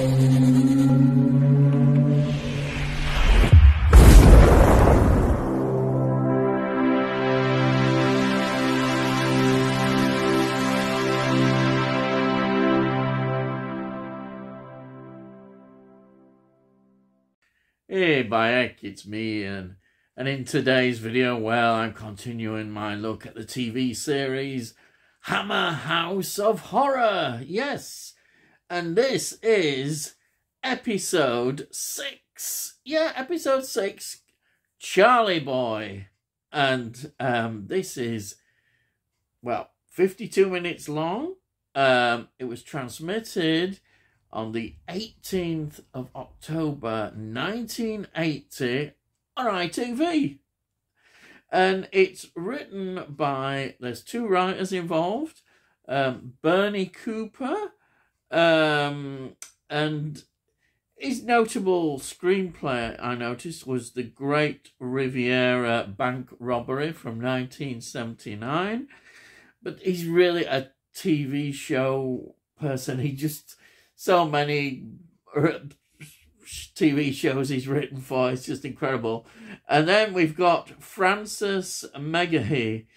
Hey, Bayek, it's me, and in today's video, well, I'm continuing my look at the TV series Hammer House of Horror. Yes, and this is episode 6. Yeah, episode 6, Charlie Boy. And this is, well, 52 minutes long. It was transmitted on the 18th of October 1980 on ITV. And it's written by, there's 2 writers involved, Bernie Cooper, and his notable screenplay, I noticed, was The Great Riviera Bank Robbery from 1979. But he's really a TV show person. He just... so many TV shows he's written for. It's just incredible. And then we've got Francis McGahee,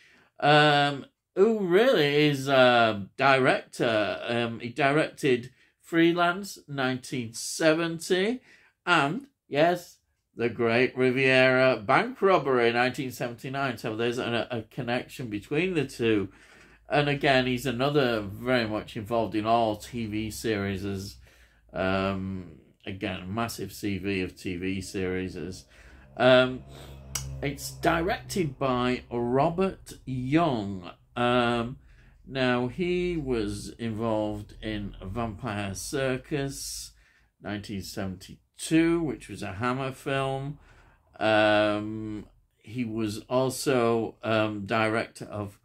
who really is a director. He directed Freelance, 1970. And, yes, The Great Riviera Bank Robbery, 1979. So there's a connection between the two. And again, he's another very much involved in all TV series. Again, massive CV of TV series. It's directed by Robert Young. Now, he was involved in Vampire Circus, 1972, which was a Hammer film. He was also director of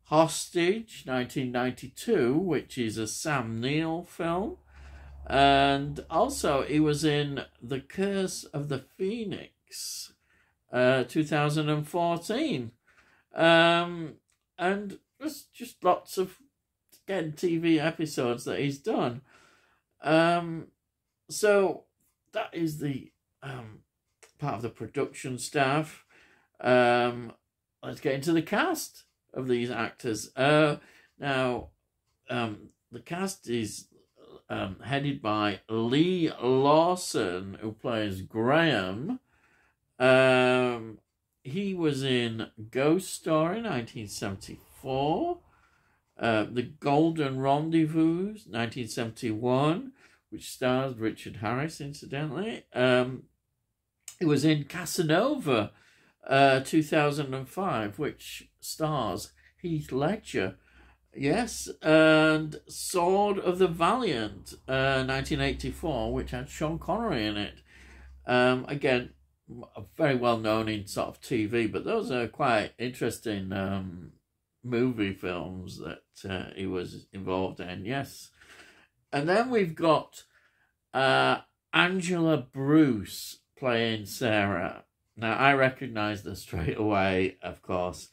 Hostage, 1992, which is a Sam Neill film. And also he was in The Curse of the Phoenix, 2014. And there's just lots of, again, TV episodes that he's done. So that is the part of the production staff. Let's get into the cast of these actors. Now, the cast is headed by Lee Lawson, who plays Graham. He was in Ghost Story, 1974. The Golden Rendezvous, 1971, which stars Richard Harris, incidentally. He was in Casanova, 2005, which stars Heath Ledger. Yes, and Sword of the Valiant, 1984, which had Sean Connery in it. Again, very well known in sort of TV, but those are quite interesting movie films that he was involved in, yes. And then we've got Angela Bruce playing Sarah. Now, I recognised her straight away, of course,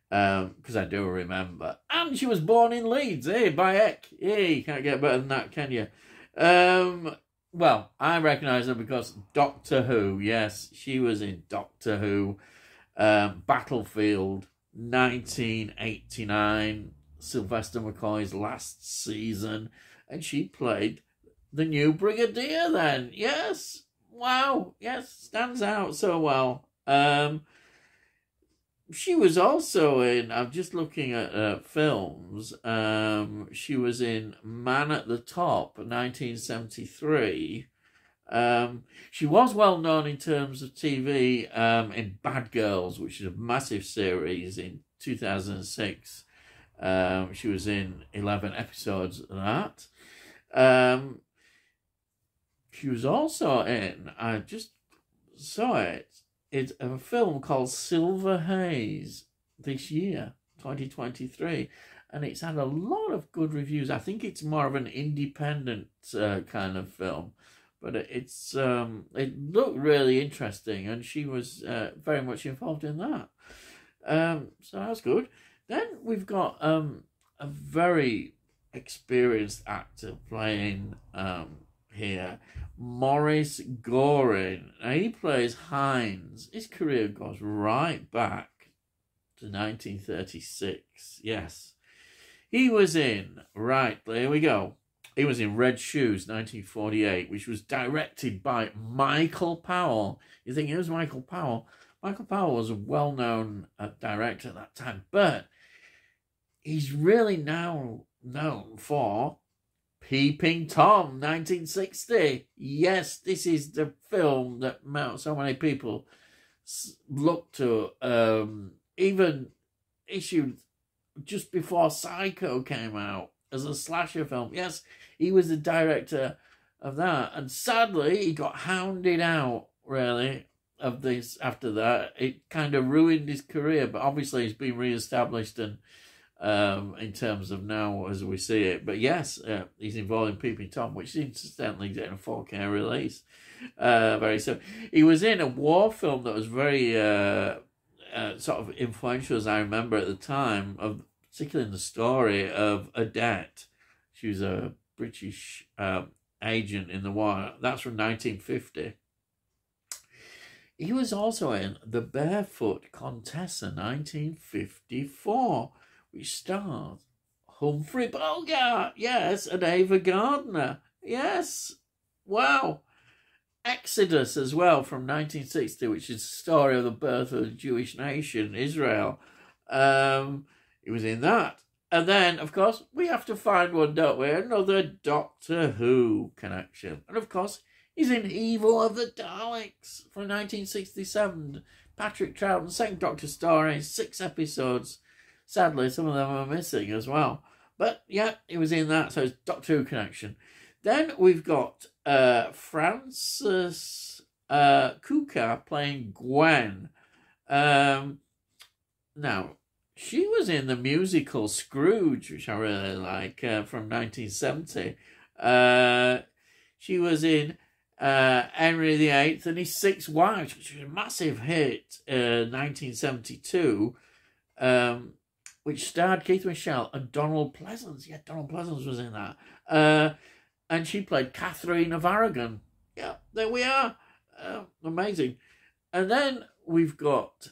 because I do remember. And she was born in Leeds, by heck. Hey, you can't get better than that, can you? Well, I recognise her because Doctor Who, yes, she was in Doctor Who, Battlefield, 1989, Sylvester McCoy's last season, and she played the new Brigadier then, yes. Wow, yes, stands out so well. She was also in, I'm just looking at films, she was in Man at the Top, 1973. She was well known in terms of TV in Bad Girls, which is a massive series in 2006. She was in 11 episodes of that. She was also in, I just saw it, it's a film called Silver Haze this year, 2023, and it's had a lot of good reviews. I think it's more of an independent kind of film, but it's it looked really interesting, and she was very much involved in that. So that's good. Then we've got a very experienced actor playing here. Maurice Gorin. Now, he plays Heinz. His career goes right back to 1936. Yes. He was in, right, there we go. He was in Red Shoes, 1948, which was directed by Michael Powell. You think it was Michael Powell? Michael Powell was a well-known director at that time, but he's really now known for Peeping Tom, 1960. Yes, this is the film that so many people look to, even issued just before Psycho came out as a slasher film. Yes, he was the director of that. And sadly, he got hounded out, really, of this after that. It kind of ruined his career, but obviously he's been re-established and in terms of now as we see it. But yes, he's involved in Peeping Tom, which incidentally getting a 4K release very soon. He was in a war film that was very sort of influential, as I remember at the time, of particularly in the story of Odette. She was a British agent in the war. That's from 1950. He was also in The Barefoot Contessa, 1954, which stars Humphrey Bogart, yes, and Ava Gardner, yes, wow. Exodus as well from 1960, which is the story of the birth of the Jewish nation, Israel. He was in that. And then, of course, we have to find one, don't we? Another Doctor Who connection. And, of course, he's in Evil of the Daleks from 1967. Patrick Troughton's second Doctor story, 6 episodes. Sadly, some of them are missing as well. But, yeah, he was in that, so it's Doctor Who connection. Then we've got Frances Kuka playing Gwen. Now, she was in the musical Scrooge, which I really like, from 1970. She was in Henry VIII and His Six Wives, which was a massive hit in 1972, which starred Keith Michelle and Donald Pleasance. Yeah, Donald Pleasance was in that. And she played Catherine of Aragon. Yeah, there we are. Amazing. And then we've got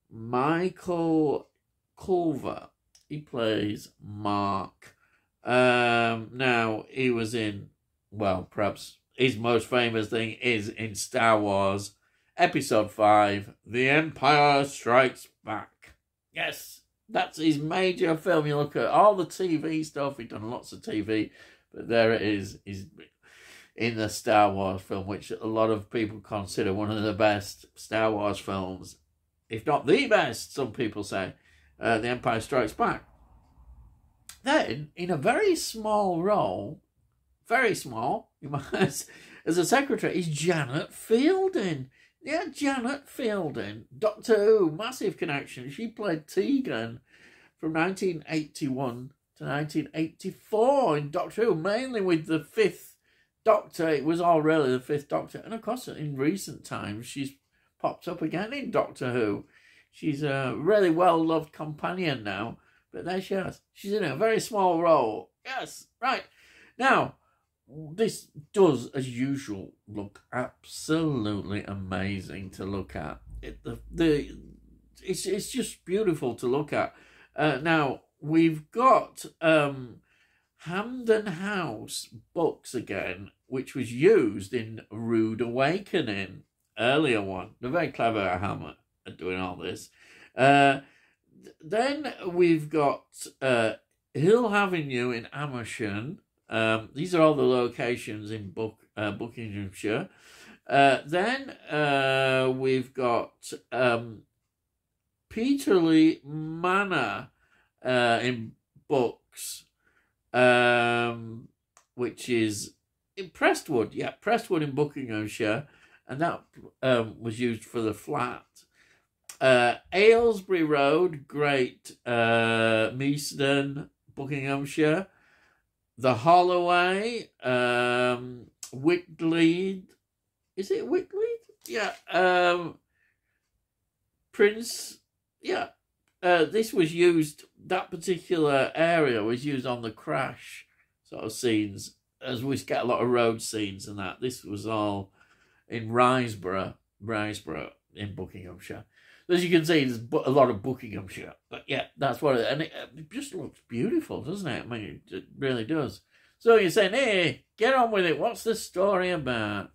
Michael Culver. He plays Mark. Now, he was in, well, perhaps his most famous thing is in Star Wars Episode 5, The Empire Strikes Back. Yes, that's his major film. You look at all the TV stuff. He's done lots of TV. But there it is. He's in the Star Wars film, which a lot of people consider one of the best Star Wars films, if not the best, some people say. The Empire Strikes Back. Then, in a very small role, very small, as a secretary, is Janet Fielding. Yeah, Janet Fielding. Doctor Who, massive connection. She played Tegan from 1981 to 1984 in Doctor Who, mainly with the 5th Doctor. It was all really the 5th Doctor. And of course, in recent times, she's popped up again in Doctor Who. She's a really well-loved companion now. But there she is. She's in a very small role. Yes, right. Now, this does, as usual, look absolutely amazing to look at. It's just beautiful to look at. Now, we've got Hampden House books again, which was used in Rude Awakening, earlier one. They're very clever at Hammer at doing all this. Then we've got Hill Avenue in Amersham. These are all the locations in Buckinghamshire. Then we've got Peterlee Manor in Bucks, which is in Prestwood. Yeah, Prestwood in Buckinghamshire. And that was used for the flat. Aylesbury Road, Great Measden, Buckinghamshire. The Holloway, Whitlead. Is it Whitlead? Yeah. Prince. Yeah. This was used, that particular area was used on the crash sort of scenes as we get a lot of road scenes and that, this was all in Risborough in Buckinghamshire. As you can see, there's a lot of Buckinghamshire. But yeah, that's what it, and it just looks beautiful, doesn't it? I mean, it really does. So you're saying, hey, get on with it. What's the story about?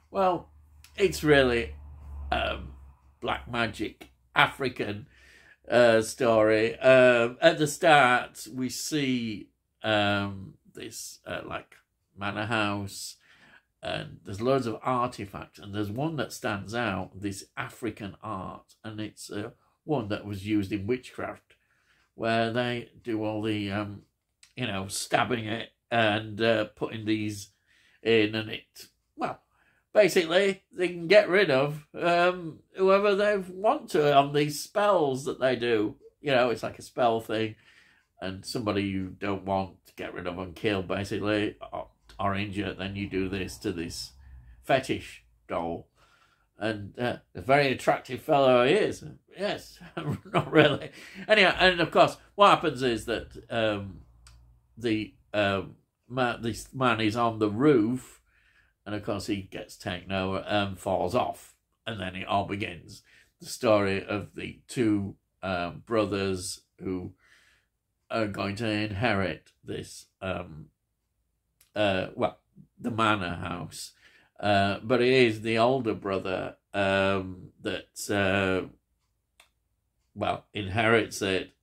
Well, it's really black magic, African story. At the start, we see this like manor house, and there's loads of artifacts, and there's one that stands out, this African art, and it's one that was used in witchcraft, where they do all the stabbing it and putting these in, and it, well, basically they can get rid of whoever they want to on these spells that they do. It's like a spell thing, and somebody you don't want to get rid of and kill, basically, or injure, then you do this to this fetish doll. And a very attractive fellow he is. Yes, not really. Anyway, and of course, what happens is that this man is on the roof, and of course he gets taken over and falls off. And then it all begins. The story of the two brothers who are going to inherit this, the manor house. But it is the older brother that, inherits it.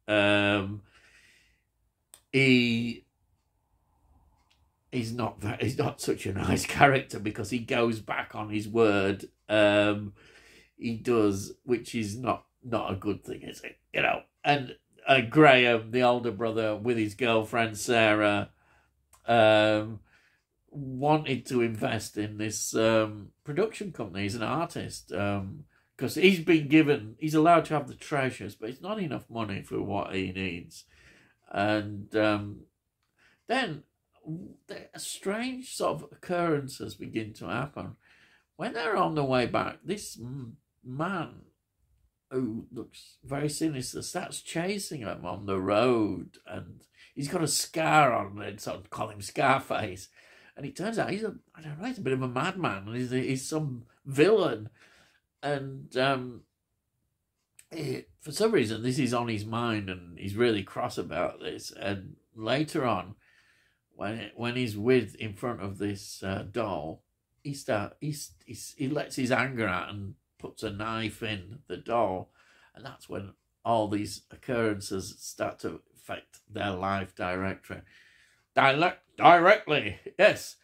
He's not such a nice character, because he goes back on his word. He does, which is not a good thing, is it? And Graham, the older brother, with his girlfriend Sarah, wanted to invest in this production company. He's an artist, because he's allowed to have the treasures, but it's not enough money for what he needs. And then a strange sort of occurrences begin to happen. When they're on the way back, this man, who looks very sinister, starts chasing them on the road, and he's got a scar on, and sort of call him Scarface. And it turns out he's a bit of a madman, and he's some villain. And for some reason, this is on his mind, and he's really cross about this. And later on, when he's in front of this doll, he lets his anger out and puts a knife in the doll, and that's when all these occurrences start to affect their life directly. Yes.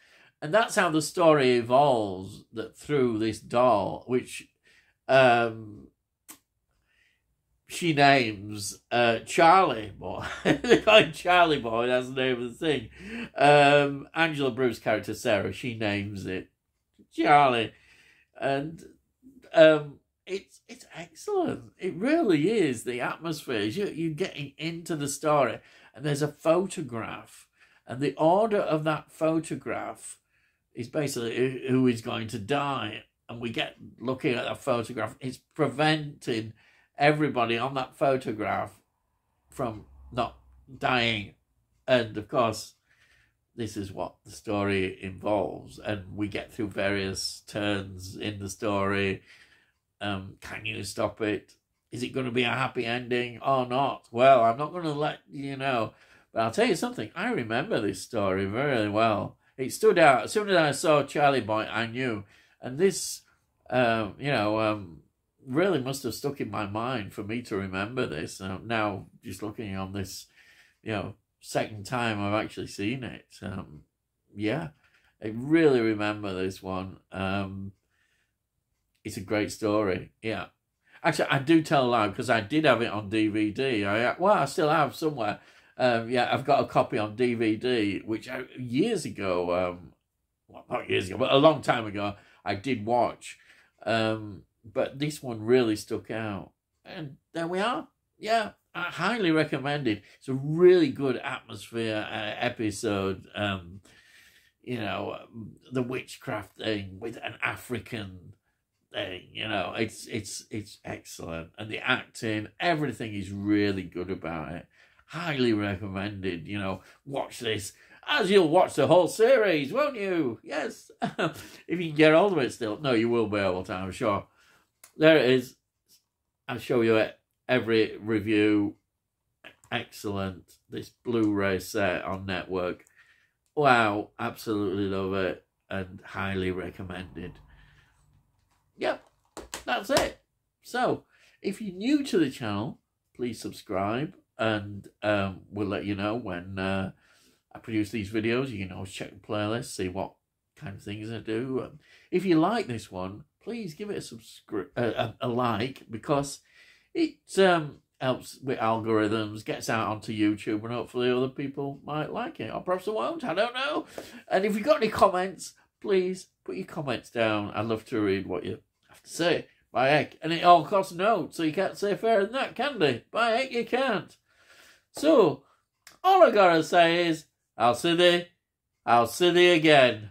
And that's how the story evolves, that through this doll, which she names Charlie Boy. They call him Charlie Boy, that's the name of the thing. Angela Bruce's character, Sarah, she names it Charlie. And it's excellent. It really is. The atmosphere, you're getting into the story, and there's a photograph, and the order of that photograph is basically who is going to die. And we get looking at that photograph. It's preventing everybody on that photograph from not dying. And of course, this is what the story involves. And we get through various turns in the story. Can you stop it? Is it going to be a happy ending or not? Well, I'm not going to let you know. But I'll tell you something. I remember this story very well. It stood out. As soon as I saw Charlie Boy, I knew. And this, really must have stuck in my mind for me to remember this. Now, just looking on this, second time I've actually seen it. I really remember this one. It's a great story. Yeah. Actually, I do tell a lie, because I did have it on DVD. I still have somewhere. I've got a copy on DVD, which years ago, not years ago, but a long time ago, I did watch. But this one really stuck out. And there we are. Yeah, I highly recommend it. It's a really good atmosphere episode. The witchcraft thing with an African thing. It's excellent. And the acting, everything is really good about it. Highly recommended. Watch this As you'll watch the whole series, won't you? Yes. If you can get hold of it still. No, you will be able to, I'm sure. There it is. I'll show you it. Every review. Excellent. This Blu-ray set on network. Wow. Absolutely love it. And highly recommended. Yep. That's it. So, if you're new to the channel, please subscribe. And we'll let you know when I produce these videos. You can always check the playlist, see what kind of things I do. If you like this one, please give it a like, because it helps with algorithms, gets out onto YouTube, and hopefully other people might like it. Or perhaps they won't, I don't know. And if you've got any comments, please put your comments down. I'd love to read what you have to say. By heck. And it all costs a note, so you can't say fairer than that, can they? By heck, you can't. So, all I gotta say is, I'll see thee again.